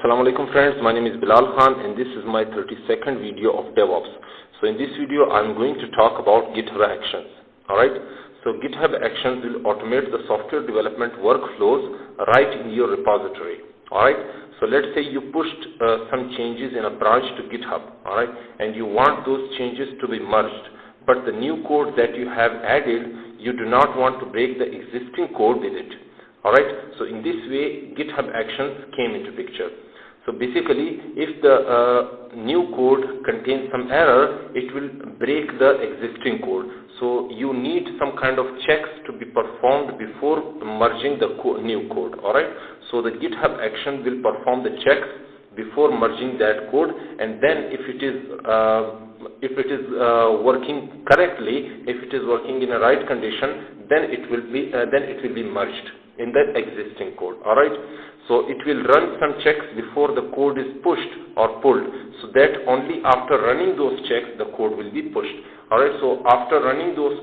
Assalamu alaikum friends, my name is Bilal Khan and this is my 32nd video of DevOps. So in this video I'm going to talk about GitHub Actions. Alright, so GitHub Actions will automate the software development workflows right in your repository. Alright, so let's say you pushed some changes in a branch to GitHub, alright, and you want those changes to be merged, but the new code that you have added, you do not want to break the existing code with it. Alright, so in this way GitHub Actions came into picture. So basically if the new code contains some error, it will break the existing code. So you need some kind of checks to be performed before merging the new code. Alright, so the GitHub Action will perform the checks before merging that code, and then if it is working correctly, if it is working in a right condition, then it will be merged in the existing code. Alright, so it will run some checks before the code is pushed or pulled, so that only after running those checks the code will be pushed. Alright, so after running those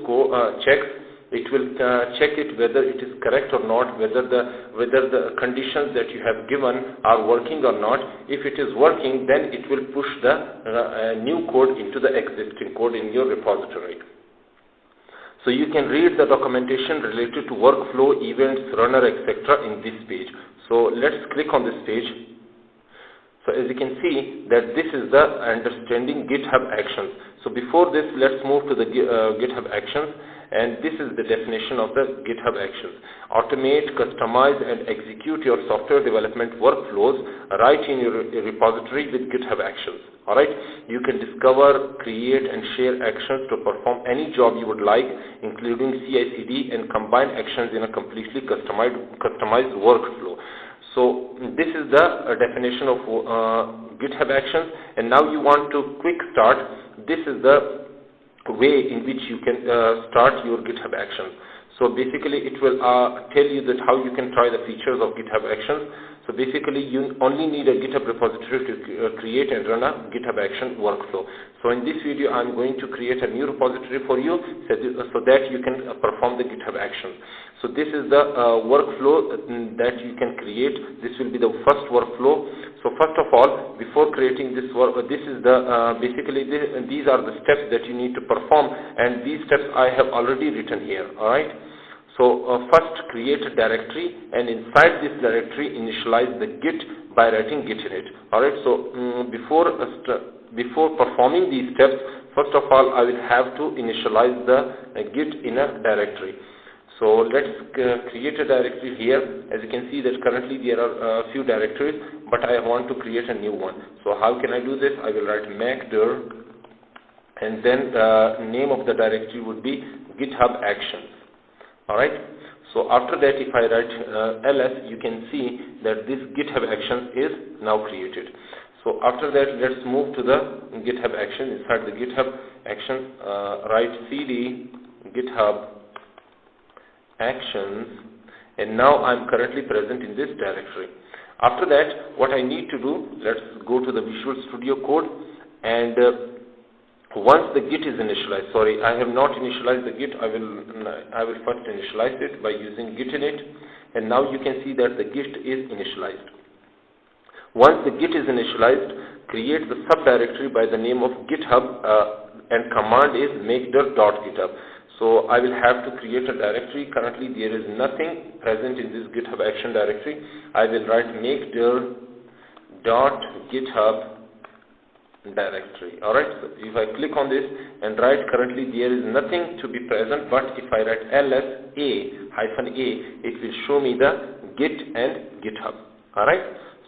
checks, it will check it whether it is correct or not, whether the conditions that you have given are working or not. If it is working, then it will push the new code into the existing code in your repository. So you can read the documentation related to workflow, events, runner, etc. in this page. So let's click on this page. So as you can see that this is the understanding GitHub Actions. So before this, let's move to the GitHub Actions, and this is the definition of the GitHub Actions. Automate, customize and execute your software development workflows right in your repository with GitHub Actions. Alright, you can discover, create and share actions to perform any job you would like, including CI/CD, and combine actions in a completely customized workflow. So this is the definition of GitHub Actions, and now you want to quick start. This is the way in which you can start your GitHub Actions. So basically it will tell you that how you can try the features of GitHub Actions. So basically you only need a GitHub repository to create and run a GitHub Action workflow. So in this video I'm going to create a new repository for you so that you can perform the GitHub Actions. So this is the workflow that you can create. This will be the first workflow. So first of all, before creating this this is the these are the steps that you need to perform, and these steps I have already written here. Alright, so first create a directory, and inside this directory initialize the Git by writing Git in it. Alright, so before performing these steps, first of all I will have to initialize the Git in a directory. So let's create a directory here. As you can see that currently there are a few directories, but I want to create a new one. So how can I do this? I will write make_dir, and then the name of the directory would be GitHub Actions. Alright, so after that if I write ls, you can see that this GitHub Actions is now created. So after that, let's move to the GitHub Action. Inside the GitHub Actions, write cd GitHub Actions, and now I'm currently present in this directory. After that, what I need to do, let's go to the Visual Studio Code, and once the Git is initialized, sorry, I have not initialized the Git. I will first initialize it by using Git in it, and now you can see that the Git is initialized. Once the Git is initialized, create the subdirectory by the name of GitHub, and command is make_dir.github. So I will have to create a directory. Currently there is nothing present in this GitHub Action directory. I will write make_dir.github directory. Alright, so if I click on this and write currently there is nothing to be present, but if I write ls-a, it will show me the Git and GitHub. Alright,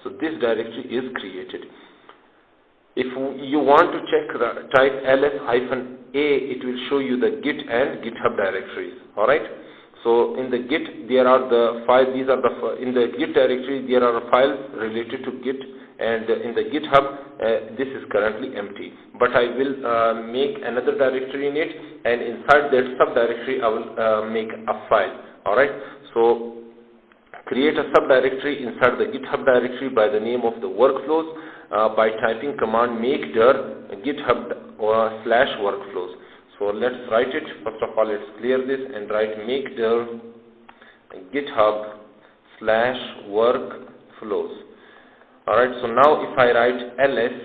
so this directory is created. If you want to check, type ls-a, it will show you the Git and GitHub directories. Alright, so in the Git there are the files, in the Git directory there are files related to Git, and in the GitHub this is currently empty, but I will make another directory in it, and inside that subdirectory I will make a file. Alright, so create a subdirectory inside the GitHub directory by the name of the workflows by typing command make_dir github/workflows. So let's write it. First of all, let's clear this and write make_dir github/workflows. Alright, so now if I write LSA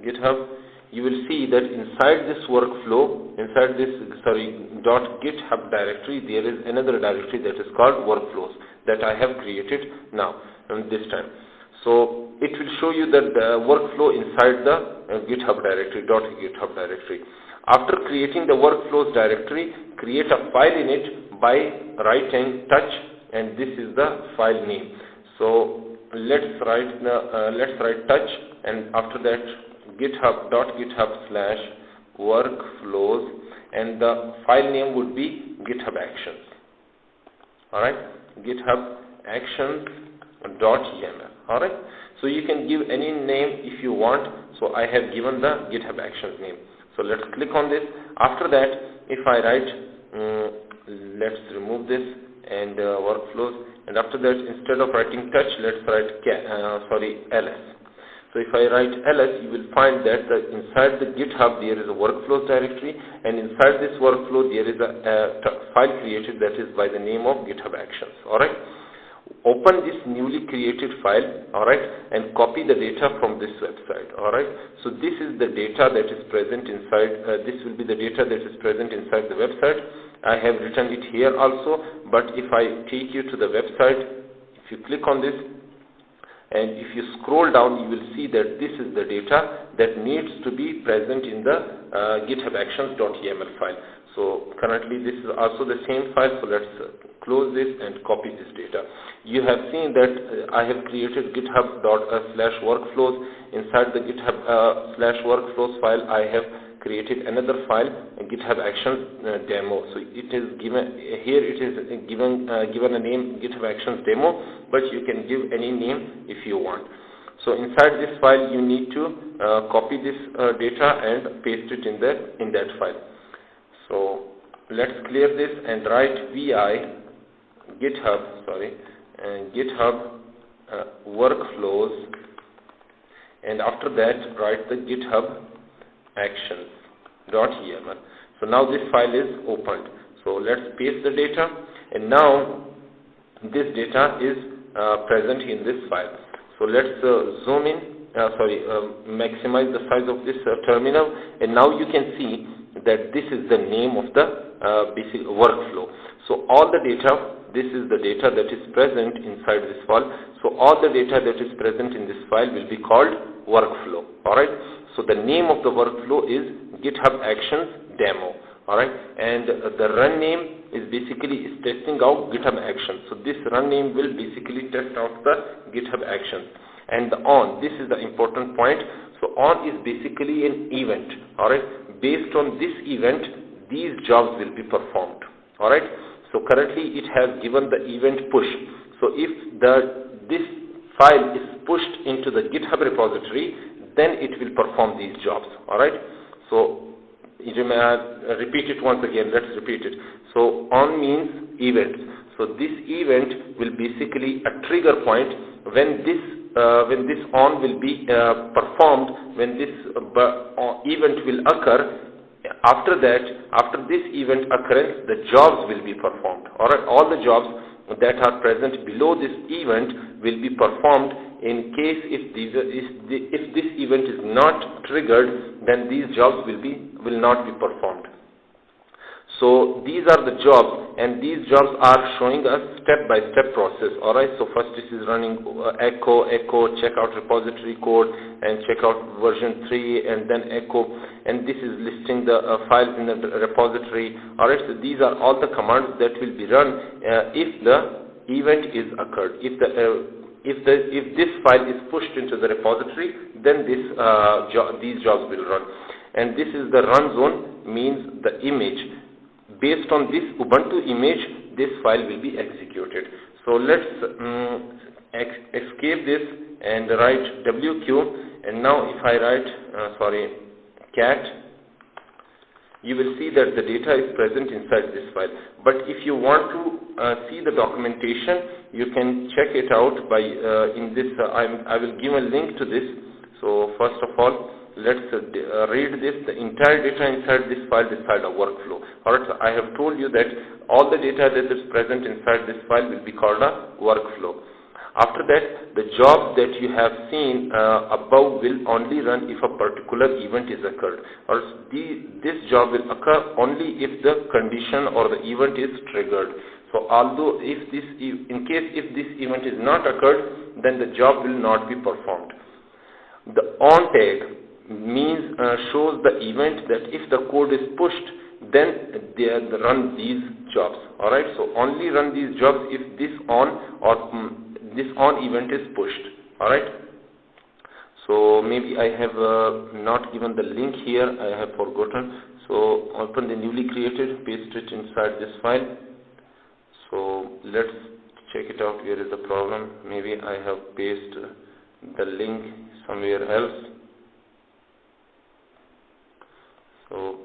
GitHub, you will see that inside this workflow, inside this .github directory, there is another directory that is called workflows that I have created now this time. So it will show you that the workflow inside the GitHub directory, .github directory. After creating the workflows directory, create a file in it by writing touch, and this is the file name. So let's write touch, and after that github.github/workflows, and the file name would be GitHub Actions. Alright, GitHub Actions.yaml. Alright, so you can give any name if you want. So I have given the GitHub Actions name. So let's click on this. After that, if I write, let's remove this and workflows, and after that, instead of writing touch, let's write ls. So if I write ls, you will find that inside the GitHub there is a workflows directory, and inside this workflow there is a file created that is by the name of GitHub Actions. Alright, open this newly created file, alright, and copy the data from this website. Alright, so this is the data that is present inside, this will be the data that is present inside the website. I have written it here also, but if I take you to the website, if you click on this, and if you scroll down, you will see that this is the data that needs to be present in the GitHub Actions.yaml file. So currently this is also the same file, so let's close this and copy this data. You have seen that I have created GitHub./workflows. Inside the GitHub/workflows file, I have created another file, GitHub Actions demo. So it is given here, it is given a name GitHub Actions demo, but you can give any name if you want. So inside this file, you need to copy this data and paste it in that file. So let's clear this and write GitHub workflows, and after that write the GitHub Actions.yaml. So now this file is opened. So let's paste the data, and now this data is present in this file. So let's zoom in, maximize the size of this terminal, and now you can see that this is the name of the basic workflow. So all the data, this is the data that is present inside this file. So all the data that is present in this file will be called workflow. Alright, so the name of the workflow is GitHub Actions demo. Alright, and the run name is basically testing out GitHub Actions. So this run name will basically test out the GitHub Actions. And the on, this is the important point. So on is basically an event. Alright, based on this event, these jobs will be performed. Alright, so currently it has given the event push. So if this file is pushed into the GitHub repository, then it will perform these jobs. Alright, so you may repeat it once again. Let's repeat it. So on means event. So this event will basically a trigger point when this on will be performed, when this event will occur. After that, after this event occurrence, the jobs will be performed. Alright, all the jobs that are present below this event will be performed. In case if this event is not triggered, then these jobs will not be performed. So these are the jobs, and these jobs are showing us step-by-step process. Alright, so first this is running echo, check out repository code, and check out version 3, and then echo, and this is listing the files in the repository. Alright, so these are all the commands that will be run if the event is occurred. If this file is pushed into the repository, then these jobs will run. And this is the run zone, means the image. Based on this Ubuntu image, this file will be executed. So let's escape this and write wq. And now if I write cat, you will see that the data is present inside this file. But if you want to see the documentation, you can check it out by in this. I will give a link to this. So first of all, let's read this. The entire data inside this file is inside a workflow. Alright, so I have told you that all the data that is present inside this file will be called a workflow. After that, the job that you have seen above will only run if a particular event is occurred. Or this job will occur only if the condition or the event is triggered. So although if this event is not occurred, then the job will not be performed. The on tag means shows the event that if the code is pushed, then they run these jobs. Alright, so only run these jobs if this on or this on event is pushed. Alright, so maybe I have not given the link here, I have forgotten. So open the newly created, paste it inside this file. So let's check it out. Where is the problem? Maybe I have pasted the link somewhere else. So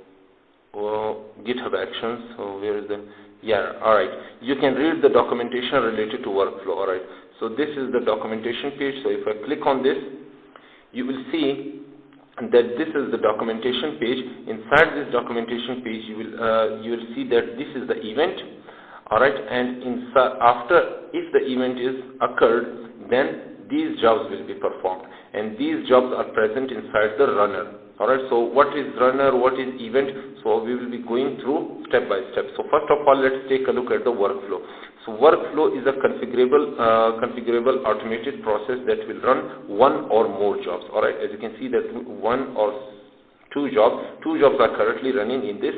GitHub Actions. So where is the, yeah, alright, you can read the documentation related to workflow. Alright, so this is the documentation page. So if I click on this, you will see that this is the documentation page. Inside this documentation page, you will see that this is the event. Alright, and after, if the event is occurred, then these jobs will be performed, and these jobs are present inside the runner. Alright, so what is runner, what is event? So we will be going through step by step. So first of all, let's take a look at the workflow. So workflow is a configurable automated process that will run one or more jobs. Alright, as you can see that one or two jobs are currently running in this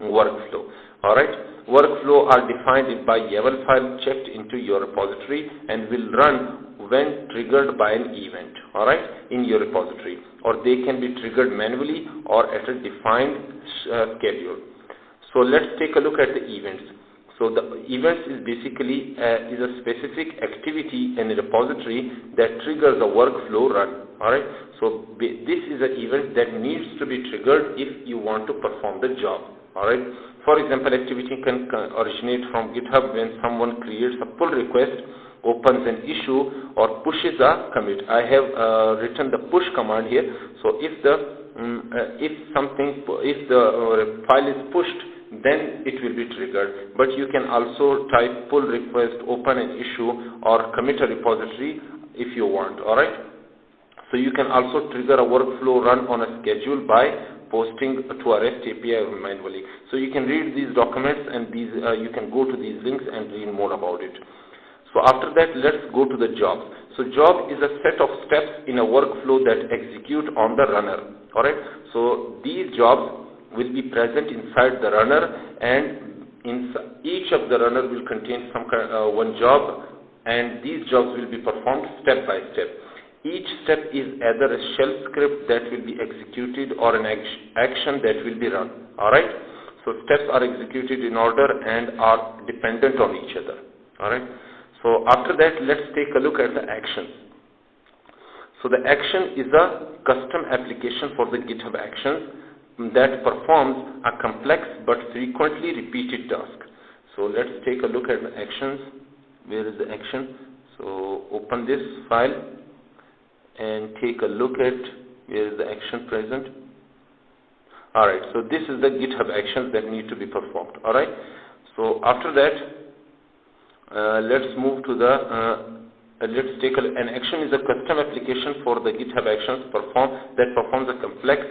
workflow. Alright, workflow are defined by YAML file checked into your repository and will run when triggered by an event, alright, in your repository, or they can be triggered manually or at a defined schedule. So let's take a look at the events. So the events is basically is a specific activity in a repository that triggers a workflow run, alright. So this is an event that needs to be triggered if you want to perform the job, alright. For example, activity can originate from GitHub when someone creates a pull request, opens an issue, or pushes a commit. I have written the push command here. So if the file is pushed, then it will be triggered. But you can also type pull request, open an issue, or commit a repository if you want. All right. So you can also trigger a workflow run on a schedule by posting to a REST API manually. So you can read these documents, and these you can go to these links and read more about it. So after that, let's go to the job. So job is a set of steps in a workflow that execute on the runner. Alright. So these jobs will be present inside the runner, and each of the runner will contain some one job, and these jobs will be performed step by step. Each step is either a shell script that will be executed or an action that will be run. Alright. So steps are executed in order and are dependent on each other. Alright. So after that, let's take a look at the action. So the action is a custom application for the GitHub Actions that performs a complex but frequently repeated task. So let's take a look at the actions. Where is the action? So open this file and take a look at where is the action present. Alright, so this is the GitHub Actions that need to be performed. Alright, so after that, let's move to the let's take an action is a custom application for the GitHub Actions that performs a complex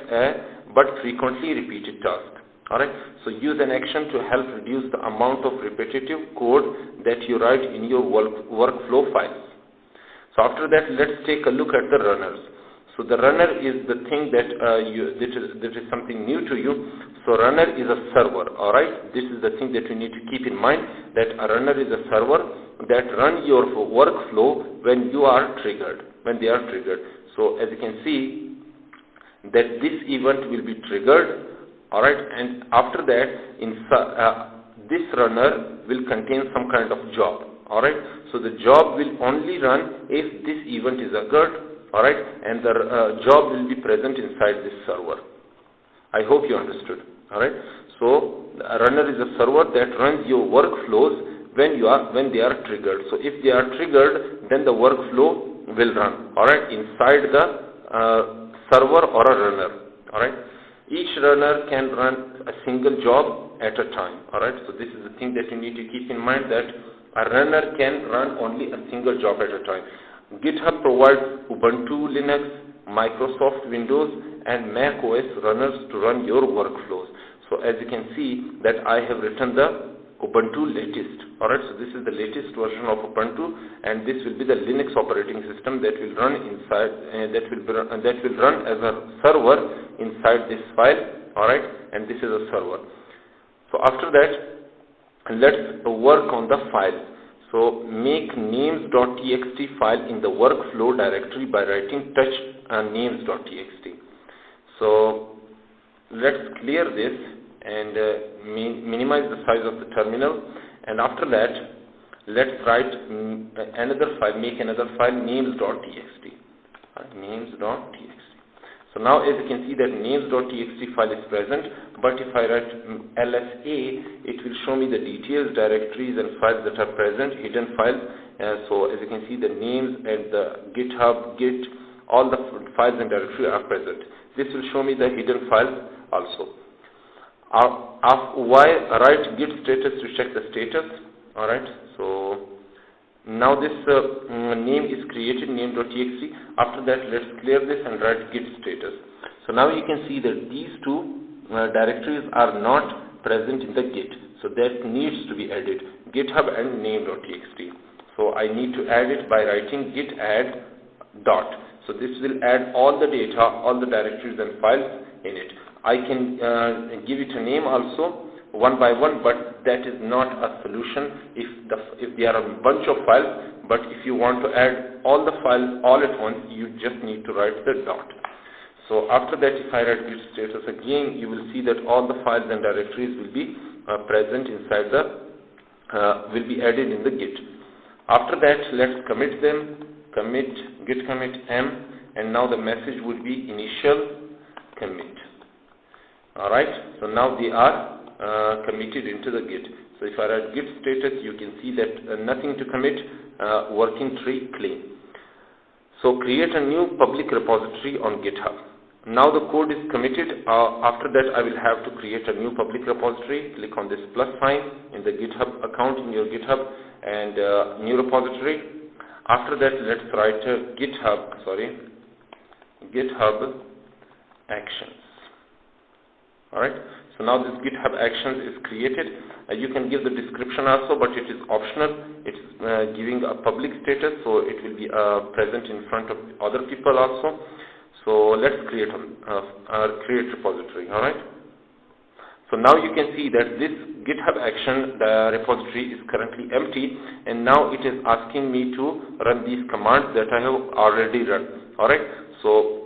but frequently repeated task. Alright, so use an action to help reduce the amount of repetitive code that you write in your workflow files. So after that, let's take a look at the runners. So the runner is the thing that that is something new to you. So runner is a server. All right, this is the thing that you need to keep in mind, that a runner is a server that run your workflow when you are triggered, when they are triggered. So as you can see, that this event will be triggered. All right, and after that, this runner will contain some kind of job. All right, so the job will only run if this event is occurred. All right, and the job will be present inside this server. I hope you understood. All right, so a runner is a server that runs your workflows when they are triggered. So if they are triggered, then the workflow will run. All right, inside the server or a runner. Alright, each runner can run a single job at a time. Alright, so this is the thing that you need to keep in mind, that a runner can run only a single job at a time. GitHub provides Ubuntu Linux, Microsoft Windows and Mac OS runners to run your workflows. So as you can see that I have written the Ubuntu latest. Alright, so this is the latest version of Ubuntu, and this will be the Linux operating system that will run inside, that will run as a server inside this file. Alright, and this is a server. So after that, let's work on the file. So make names.txt file in the workflow directory by writing touch names.txt. So let's clear this and minimize the size of the terminal, and after that let's write another file, make another file, names.txt. Names.txt. So now as you can see that names.txt file is present, but if I write LSA, it will show me the details, directories and files that are present, hidden files. So as you can see, the names and the GitHub, Git, all the files and directory are present. This will show me the hidden files also. Write git status to check the status. Alright, so now this name is created, name.txt. After that, let's clear this and write git status. So now you can see that these two directories are not present in the git, so that needs to be added, GitHub and name.txt. So I need to add it by writing git add dot. So this will add all the data, all the directories and files in it. I can give it a name also one by one, but that is not a solution if there are a bunch of files. But if you want to add all the files all at once, you just need to write the dot. So after that, if I write git status again, you will see that all the files and directories will be present inside the will be added in the git. After that, let's commit them. Commit git commit m, and now the message would be initial commit. Alright, so now they are committed into the git. So if I write git status, you can see that nothing to commit, working tree clean. So create a new public repository on GitHub. Now the code is committed. After that, I will have to create a new public repository. Click on this plus sign in the GitHub account in your GitHub and new repository. After that, let's write GitHub Actions. Alright, so now this GitHub Actions is created. You can give the description also, but it is optional. It's giving a public status, so it will be present in front of other people also. So let's create a create repository. Alright, so now you can see that this GitHub action, the repository is currently empty, and now it is asking me to run these commands that I have already run. Alright, so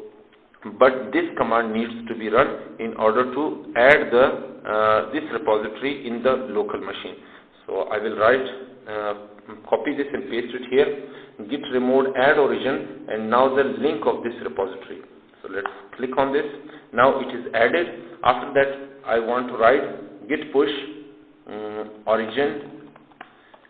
but this command needs to be run in order to add the this repository in the local machine. So I will write, copy this and paste it here, git remote add origin, and now the link of this repository. So let's click on this. Now it is added. After that, I want to write git push origin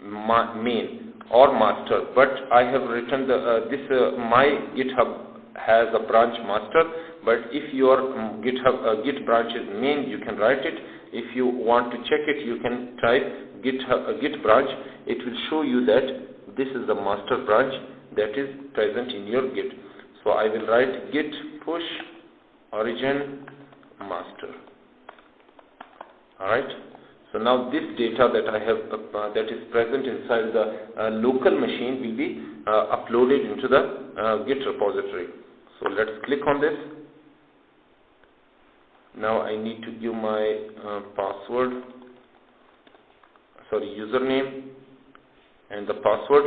main or master, but I have written the my GitHub has a branch master, but if your GitHub Git branch is main, you can write it. If you want to check it, you can type Git branch. It will show you that this is the master branch that is present in your Git. So I will write git push origin master. Alright, so now this data that I have that is present inside the local machine will be uploaded into the Git repository. So let's click on this. Now I need to give my username and the password.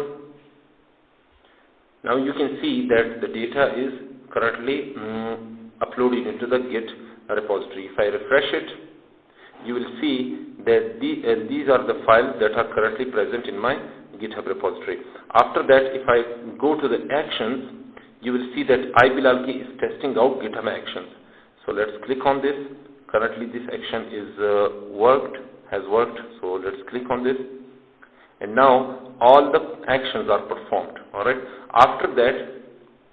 Now you can see that the data is currently uploaded into the Git repository. If I refresh it, you will see that these are the files that are currently present in my GitHub repository. After that, if I go to the actions, you will see that iBilalki is testing out GitHub Actions. So let's click on this. Currently this action is has worked. So let's click on this. And now all the actions are performed. Alright. After that,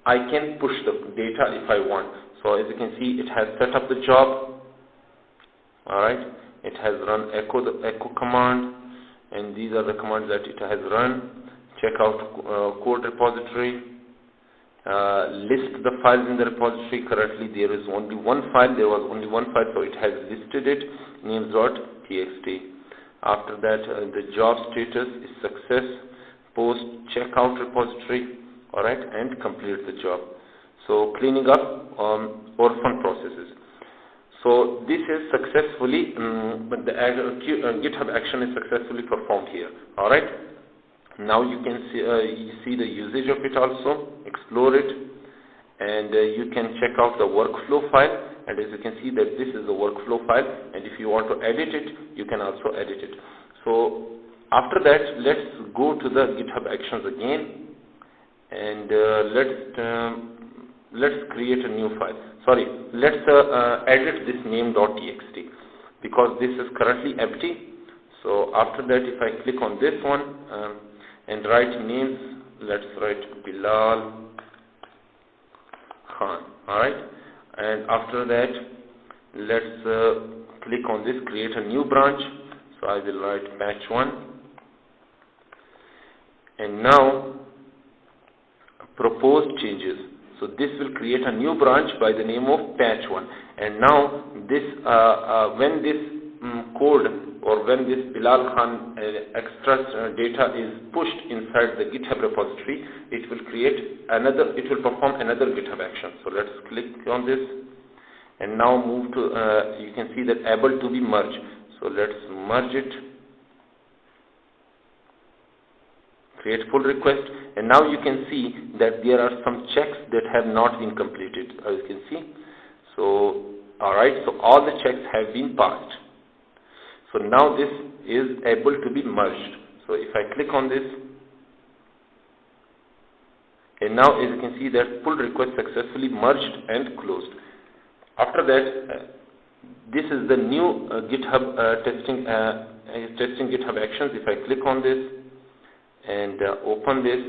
I can push the data if I want. So as you can see, it has set up the job. Alright, it has run the echo command, and these are the commands that it has run. Check out code repository, list the files in the repository. Currently there is only one file, there was only one file, so it has listed it, names.txt. After that, the job status is success, post checkout repository, alright, and complete the job. So cleaning up orphan processes. So this is successfully, but the GitHub action is successfully performed here. All right. Now you can see the usage of it also. Explore it, and you can check out the workflow file. And as you can see that this is the workflow file. And if you want to edit it, you can also edit it. So after that, let's go to the GitHub Actions again, and let's create a new file. Sorry, let's edit this name.txt because this is currently empty. So after that, if I click on this one and write names, let's write Bilal Khan. Alright, and after that, let's click on this, create a new branch. So I will write patch 1, and now propose changes. So this will create a new branch by the name of patch 1. And now this, when this code or when this Bilal Khan extra data is pushed inside the GitHub repository, it will create another. It will perform another GitHub action. So let's click on this, and now move to. You can see that able to be merged. So let's merge it. Create pull request, and now you can see that there are some checks that have not been completed, as you can see. So alright, so all the checks have been passed. So now this is able to be merged. So if I click on this, and now as you can see that pull request successfully merged and closed. After that, this is the new GitHub testing GitHub Actions. If I click on this and open this,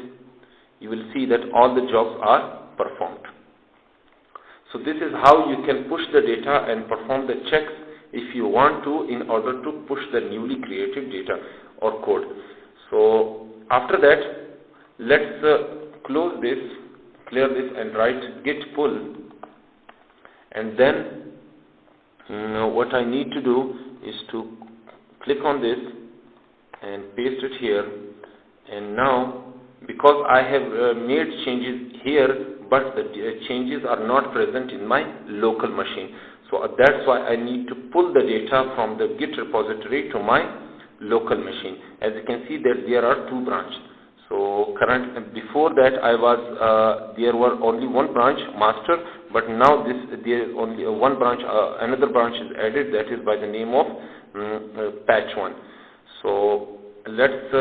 you will see that all the jobs are performed. So this is how you can push the data and perform the checks if you want to, in order to push the newly created data or code. So after that, let's close this, clear this, and write git pull. And then what I need to do is to click on this and paste it here. And now, because I have made changes here, but the changes are not present in my local machine. So that's why I need to pull the data from the Git repository to my local machine. As you can see that there are two branches. So before that there were only one branch, master, but now there is only one branch, another branch is added, that is by the name of patch 1. So let's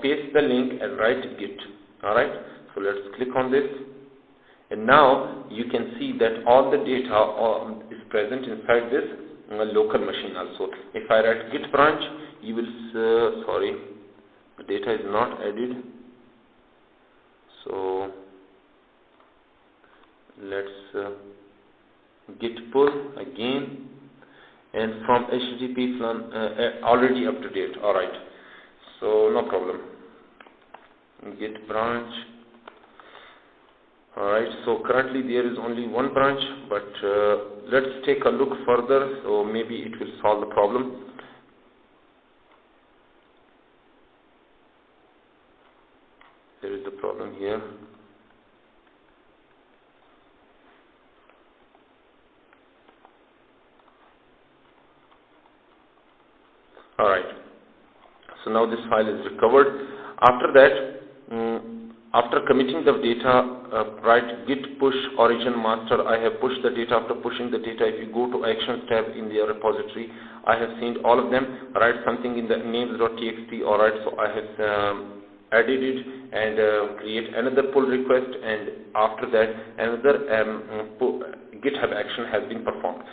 paste the link and write git. Alright, so let's click on this, and now you can see that all the data is present inside this local machine also. If I write git branch, you will sorry, the data is not added. So let's git pull again, and from HTTP already up to date. Alright, so no problem. Git branch. Alright, so currently there is only one branch, but let's take a look further, so maybe it will solve the problem. There is the problem here. Alright, so now this file is recovered. After that, after committing the data, write git push origin master. I have pushed the data. After pushing the data, if you go to Actions tab in the repository, I have seen all of them. Write something in the names.txt. Alright, so I have added it and create another pull request, and after that another GitHub action has been performed.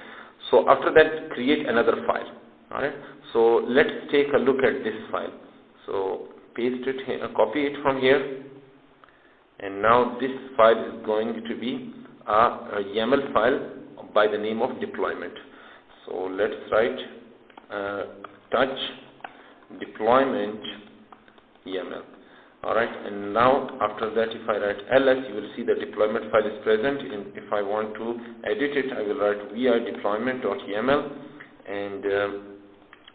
So after that, create another file. Alright, so let's take a look at this file. So paste it here, copy it from here, and now this file is going to be a YAML file by the name of deployment. So let's write touch deployment YAML. Alright, and now after that, if I write ls, you will see the deployment file is present. And if I want to edit it, I will write vi deployment.yaml and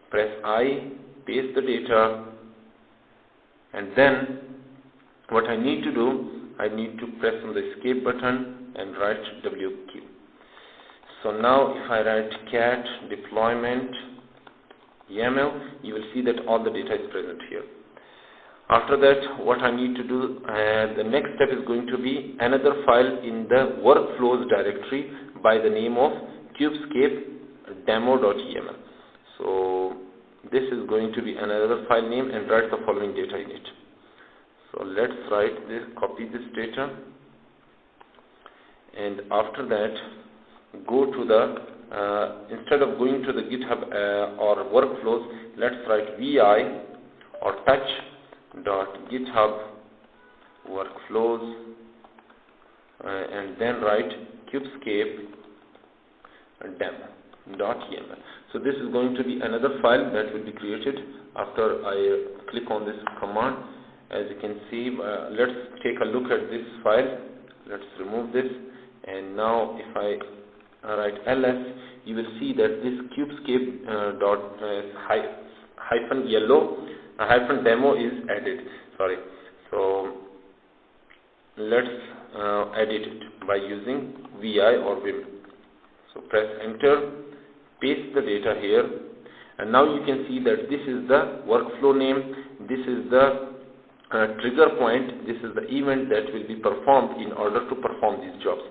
press I, paste the data, and then what I need to do, I need to press on the escape button and write wq. So now if I write cat deployment YAML, you will see that all the data is present here. After that, what I need to do, the next step is going to be another file in the workflows directory by the name of kubescape demo.yaml. So this is going to be another file name, and write the following data in it. So let's write this, copy this data, and after that go to the, instead of going to the GitHub or workflows, let's write vi or touch.github workflows and then write kubescape demo.yaml. So this is going to be another file that will be created after I click on this command. As you can see, let's take a look at this file. Let's remove this, and now if I write ls, you will see that this kubescape hyphen demo is added. Sorry. So let's edit it by using vi or vim. So press enter, paste the data here, and now you can see that this is the workflow name, this is the trigger point, this is the event that will be performed in order to perform these jobs.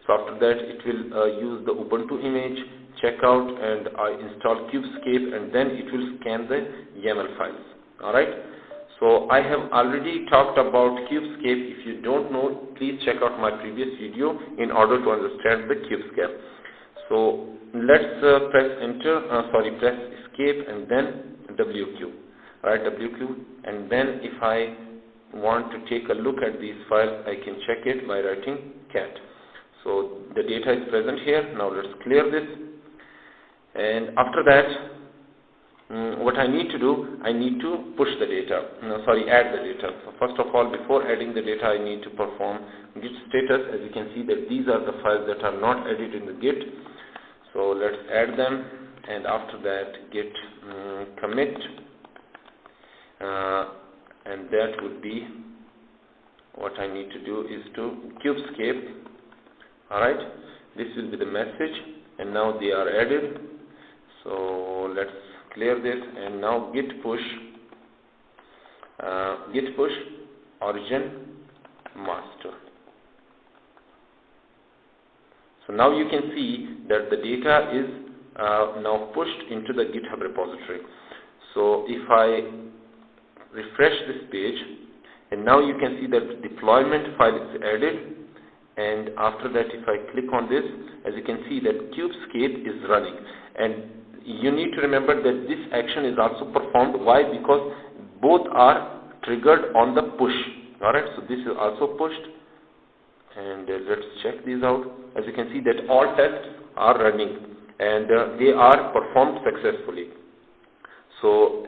So after that, it will use the Ubuntu image, checkout, and I install Kubescape, and then it will scan the YAML files. Alright, so I have already talked about Kubescape. If you don't know, please check out my previous video in order to understand the Kubescape. So let's press escape and then WQ. Alright, WQ, and then if I want to take a look at these files, I can check it by writing cat. So the data is present here. Now let's clear this, and after that, what I need to do, I need to push the data, add the data. So first of all, before adding the data, I need to perform git status. As you can see that these are the files that are not added in the git. So let's add them, and after that git commit, and that would be what I need to do is to kubescape. Alright, this will be the message, and now they are added. So let's clear this, and now git push origin master. So now you can see that the data is now pushed into the GitHub repository. So if I refresh this page, and now you can see that the deployment file is added, and after that, if I click on this, as you can see that Kubescape is running, and you need to remember that this action is also performed. Why? Because both are triggered on the push. Alright, so this is also pushed, and let's check these out. As you can see that all tests are running, and they are performed successfully. So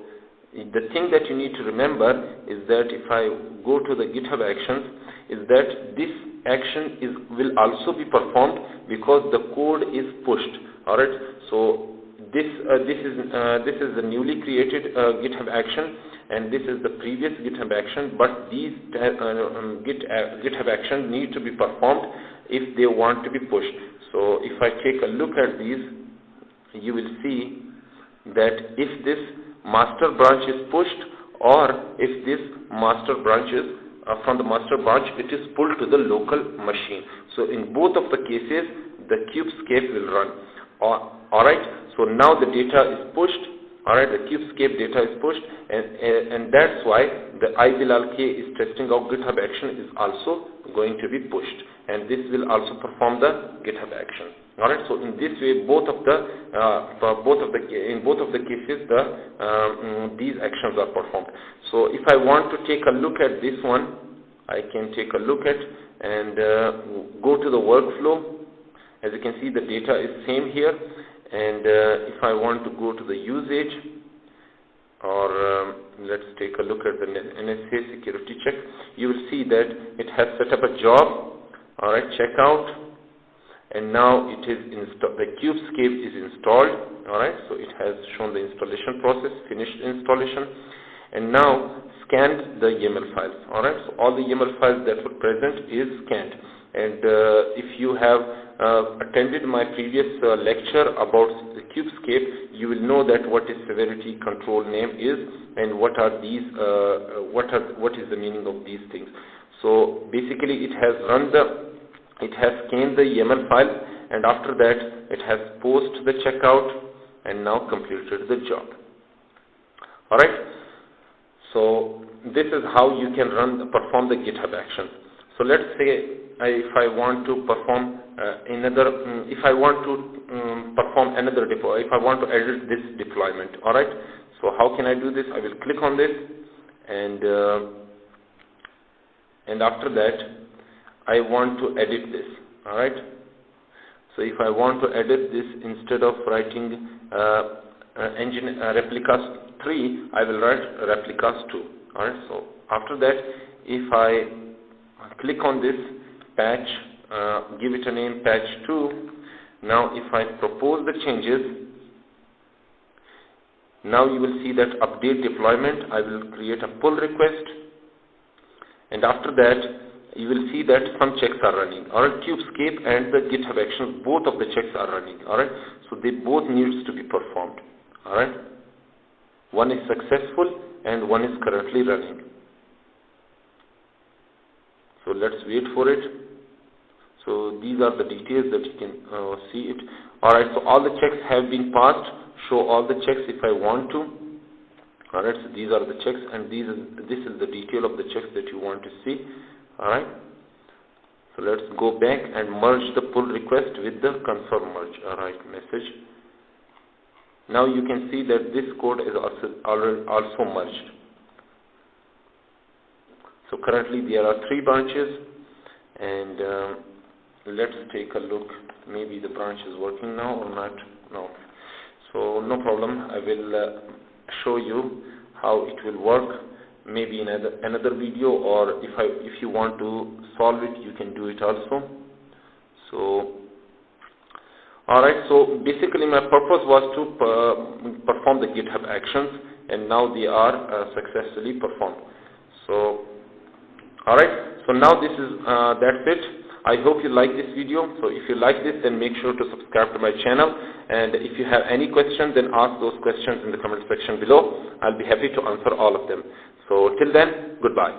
the thing that you need to remember is that if I go to the GitHub Actions, is that this action will also be performed because the code is pushed. Alright, so this is the newly created GitHub action, and this is the previous GitHub action, but these GitHub actions need to be performed if they want to be pushed. So if I take a look at these, you will see that if this master branch is pushed, or if this master branch is from the master branch, it is pulled to the local machine. So in both of the cases, the Kubescape will run. Alright, so now the data is pushed. Alright, the Kubescape data is pushed, and that's why the iBilalK is testing out GitHub action is also going to be pushed, and this will also perform the GitHub action. Alright, so in this way, in both of the cases, these actions are performed. So if I want to take a look at this one, I can take a look at and go to the workflow. As you can see, the data is same here, and if I want to go to the usage, or let's take a look at the NSA security check, you will see that it has set up a job. All right, checkout, and now it is the Kubescape is installed. All right, so it has shown the installation process, finished installation, and now scanned the YAML files. All right, so all the YAML files that were present is scanned. And if you have attended my previous lecture about the Kubescape, you will know that what is severity control name is, and what are these, what is the meaning of these things. So basically, it has scanned the YAML file, and after that, it has posted the checkout and now completed the job. All right. So this is how you can perform the GitHub actions. So let's say if I want to perform if I want to edit this deployment. All right. So how can I do this? I will click on this, and after that, I want to edit this. All right. So if I want to edit this, instead of writing replicas 3, I will write replicas 2. All right. So after that, if I click on this patch, give it a name patch 2. Now if I propose the changes, now you will see that update deployment. I will create a pull request, and after that, you will see that some checks are running. All right, Kubescape and the GitHub Actions, both of the checks are running. All right, so they both needs to be performed. All right, one is successful and one is currently running. So let's wait for it. So these are the details that you can see it. All right, so all the checks have been passed. Show all the checks if I want to. All right, so these are the checks, and this is the detail of the checks that you want to see. All right, so let's go back and merge the pull request with the confirm merge. All right, message. Now you can see that this code is also merged. So currently there are 3 branches, and let's take a look. Maybe the branch is working now or not. No. So no problem. I will show you how it will work. Maybe in another video, or if you want to solve it, you can do it also. So, all right. So basically, my purpose was to perform the GitHub actions, and now they are successfully performed. So, all right. So now this is that's it. I hope you like this video. So if you like this, then make sure to subscribe to my channel. And if you have any questions, then ask those questions in the comment section below. I'll be happy to answer all of them. So till then, goodbye.